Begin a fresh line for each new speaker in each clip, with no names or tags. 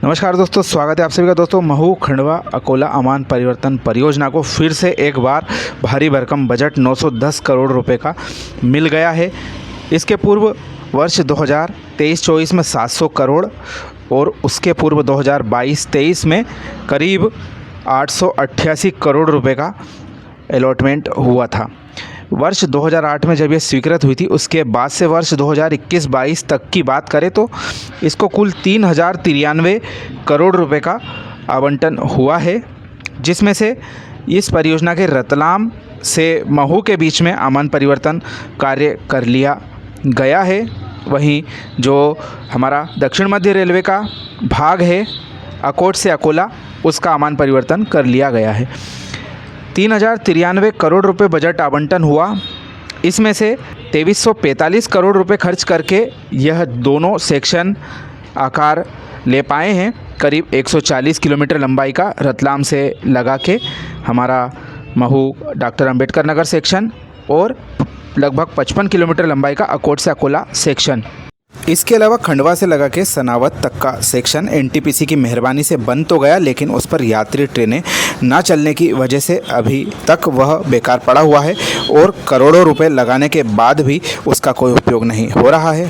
नमस्कार दोस्तों, स्वागत है आप सभी का दोस्तों। महू खंडवा अकोला अमान परिवर्तन परियोजना को फिर से एक बार भारी भरकम बजट 910 करोड़ रुपए का मिल गया है। इसके पूर्व वर्ष 2023-24 में 700 करोड़ और उसके पूर्व 2022-23 में करीब 888 करोड़ रुपए का अलॉटमेंट हुआ था। वर्ष 2008 में जब ये स्वीकृत हुई थी, उसके बाद से वर्ष 2021-22 तक की बात करें तो इसको कुल 3093 करोड़ रुपए का आवंटन हुआ है, जिसमें से इस परियोजना के रतलाम से महू के बीच में अमान परिवर्तन कार्य कर लिया गया है। वहीं जो हमारा दक्षिण मध्य रेलवे का भाग है अकोट से अकोला, उसका अमान परिवर्तन कर लिया गया है। 3093 करोड़ रुपए बजट आवंटन हुआ। इसमें से 2345 करोड़ रुपए खर्च करके यह दोनों सेक्शन आकार ले पाए हैं। करीब 140 किलोमीटर लंबाई का रतलाम से लगा के हमारा महू डॉक्टर अंबेडकर नगर सेक्शन और लगभग 55 किलोमीटर लंबाई का अकोट से अकोला सेक्शन। इसके अलावा खंडवा से लगा के सनावत तक का सेक्शन एनटीपीसी की मेहरबानी से बन तो गया, लेकिन उस पर यात्री ट्रेनें ना चलने की वजह से अभी तक वह बेकार पड़ा हुआ है और करोड़ों रुपए लगाने के बाद भी उसका कोई उपयोग नहीं हो रहा है।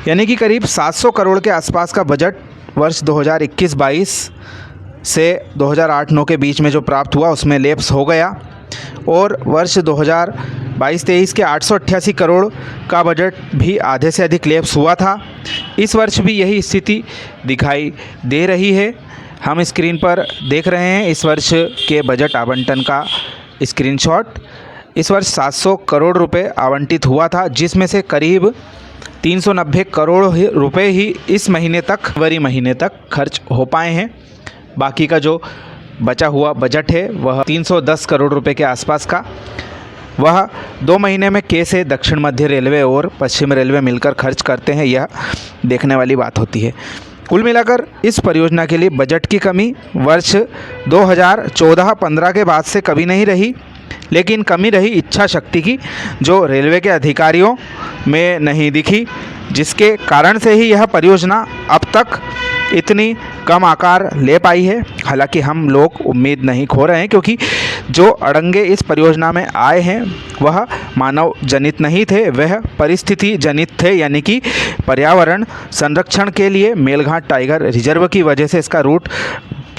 यानी कि करीब 700 करोड़ के आसपास का बजट वर्ष 2021-22 से 2008-09 के बीच में जो प्राप्त हुआ उसमें लैप्स हो गया और वर्ष 2022-23 के 888 करोड़ का बजट भी आधे से अधिक लैप्स हुआ था। इस वर्ष भी यही स्थिति दिखाई दे रही है। हम स्क्रीन पर देख रहे हैं इस वर्ष के बजट आवंटन का स्क्रीनशॉट। इस वर्ष 700 करोड़ रुपए आवंटित हुआ था, जिसमें से करीब 390 करोड़ रुपए ही इस महीने तक, फरवरी महीने तक खर्च हो पाए हैं। बाकी का जो बचा हुआ बजट है वह 310 करोड़ रुपए के आसपास का, वह 2 महीने में कैसे दक्षिण मध्य रेलवे और पश्चिम रेलवे मिलकर खर्च करते हैं, यह देखने वाली बात होती है। कुल मिलाकर इस परियोजना के लिए बजट की कमी वर्ष 2014-15 के बाद से कभी नहीं रही, लेकिन कमी रही इच्छा शक्ति की, जो रेलवे के अधिकारियों में नहीं दिखी, जिसके कारण से ही यह परियोजना अब तक इतनी कम आकार ले पाई है। हालांकि हम लोग उम्मीद नहीं खो रहे हैं, क्योंकि जो अड़ंगे इस परियोजना में आए हैं वह मानव जनित नहीं थे, वह परिस्थिति जनित थे। यानी कि पर्यावरण संरक्षण के लिए मेलघाट टाइगर रिजर्व की वजह से इसका रूट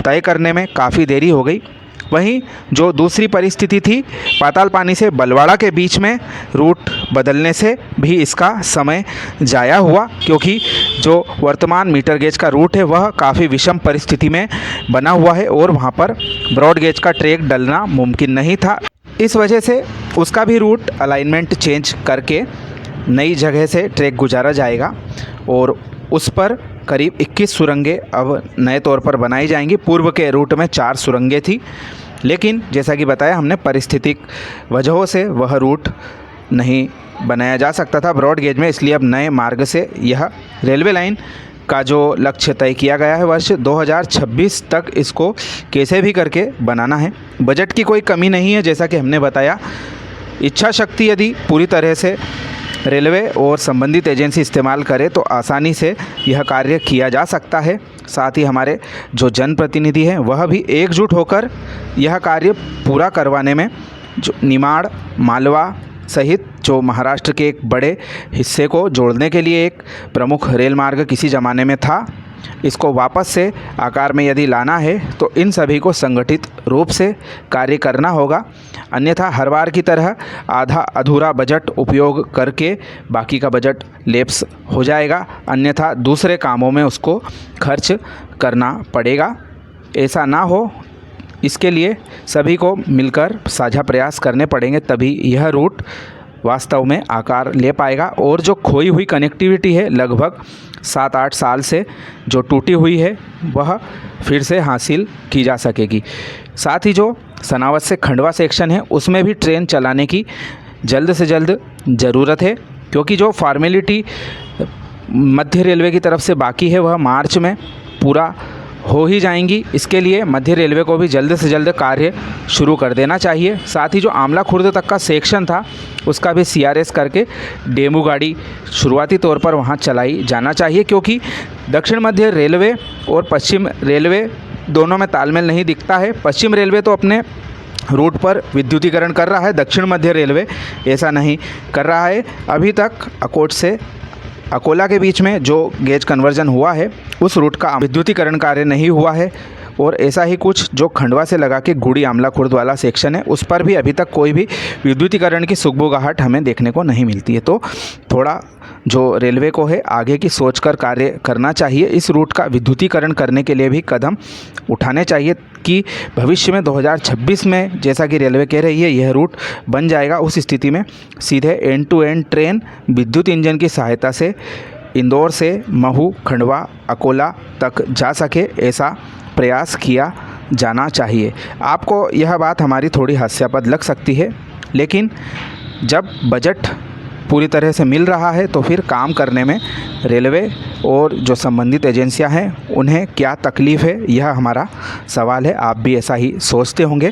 तय करने में काफ़ी देरी हो गई। वहीं जो दूसरी परिस्थिति थी, पाताल पानी से बलवाड़ा के बीच में रूट बदलने से भी इसका समय जाया हुआ, क्योंकि जो वर्तमान मीटर गेज का रूट है वह काफ़ी विषम परिस्थिति में बना हुआ है और वहाँ पर ब्रॉड गेज का ट्रैक डलना मुमकिन नहीं था। इस वजह से उसका भी रूट अलाइनमेंट चेंज करके नई जगह से ट्रैक गुजारा जाएगा और उस पर करीब 21 सुरंगें अब नए तौर पर बनाई जाएंगी। पूर्व के रूट में 4 सुरंगें थी, लेकिन जैसा कि बताया हमने, पारिस्थितिक वजहों से वह रूट नहीं बनाया जा सकता था ब्रॉड गेज में, इसलिए अब नए मार्ग से यह रेलवे लाइन का जो लक्ष्य तय किया गया है वर्ष 2026 तक इसको कैसे भी करके बनाना है। बजट की कोई कमी नहीं है, जैसा कि हमने बताया। इच्छा शक्ति यदि पूरी तरह से रेलवे और संबंधित एजेंसी इस्तेमाल करे तो आसानी से यह कार्य किया जा सकता है। साथ ही हमारे जो जनप्रतिनिधि हैं वह भी एकजुट होकर यह कार्य पूरा करवाने में, जो निमाड़ मालवा सहित जो महाराष्ट्र के एक बड़े हिस्से को जोड़ने के लिए एक प्रमुख रेल मार्ग किसी ज़माने में था, इसको वापस से आकार में यदि लाना है तो इन सभी को संगठित रूप से कार्य करना होगा। अन्यथा हर बार की तरह आधा अधूरा बजट उपयोग करके बाकी का बजट लैप्स हो जाएगा, अन्यथा दूसरे कामों में उसको खर्च करना पड़ेगा। ऐसा ना हो, इसके लिए सभी को मिलकर साझा प्रयास करने पड़ेंगे, तभी यह रूट वास्तव में आकार ले पाएगा और जो खोई हुई कनेक्टिविटी है लगभग 7-8 साल से जो टूटी हुई है वह फिर से हासिल की जा सकेगी। साथ ही जो सनावत से खंडवा सेक्शन है उसमें भी ट्रेन चलाने की जल्द से जल्द ज़रूरत है, क्योंकि जो फॉर्मेलिटी मध्य रेलवे की तरफ से बाकी है वह मार्च में पूरा हो ही जाएंगी। इसके लिए मध्य रेलवे को भी जल्द से जल्द कार्य शुरू कर देना चाहिए। साथ ही जो आमला खुर्द तक का सेक्शन था उसका भी CRS करके डेमू गाड़ी शुरुआती तौर पर वहां चलाई जाना चाहिए, क्योंकि दक्षिण मध्य रेलवे और पश्चिम रेलवे दोनों में तालमेल नहीं दिखता है। पश्चिम रेलवे तो अपने रूट पर विद्युतीकरण कर रहा है, दक्षिण मध्य रेलवे ऐसा नहीं कर रहा है। अभी तक अकोट से अकोला के बीच में जो गेज कन्वर्जन हुआ है उस रूट का विद्युतीकरण कार्य नहीं हुआ है, और ऐसा ही कुछ जो खंडवा से लगा के गुड़ी आमला खुर्द वाला सेक्शन है उस पर भी अभी तक कोई भी विद्युतीकरण की सुगबुगाहट हमें देखने को नहीं मिलती है। तो थोड़ा जो रेलवे को है आगे की सोचकर कार्य करना चाहिए। इस रूट का विद्युतीकरण करने के लिए भी कदम उठाने चाहिए कि भविष्य में 2026 में जैसा कि रेलवे कह रही है यह रूट बन जाएगा। उस स्थिति में सीधे एंड टू एंड ट्रेन विद्युत इंजन की सहायता से इंदौर से महू, खंडवा, अकोला तक जा सके, ऐसा प्रयास किया जाना चाहिए। आपको यह बात हमारी थोड़ी हास्यास्पद लग सकती है, लेकिन जब बजट पूरी तरह से मिल रहा है तो फिर काम करने में रेलवे और जो संबंधित एजेंसियां हैं उन्हें क्या तकलीफ़ है, यह हमारा सवाल है। आप भी ऐसा ही सोचते होंगे।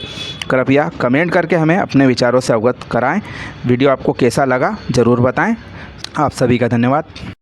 कृपया कमेंट करके हमें अपने विचारों से अवगत कराएं। वीडियो आपको कैसा लगा ज़रूर बताएं। आप सभी का धन्यवाद।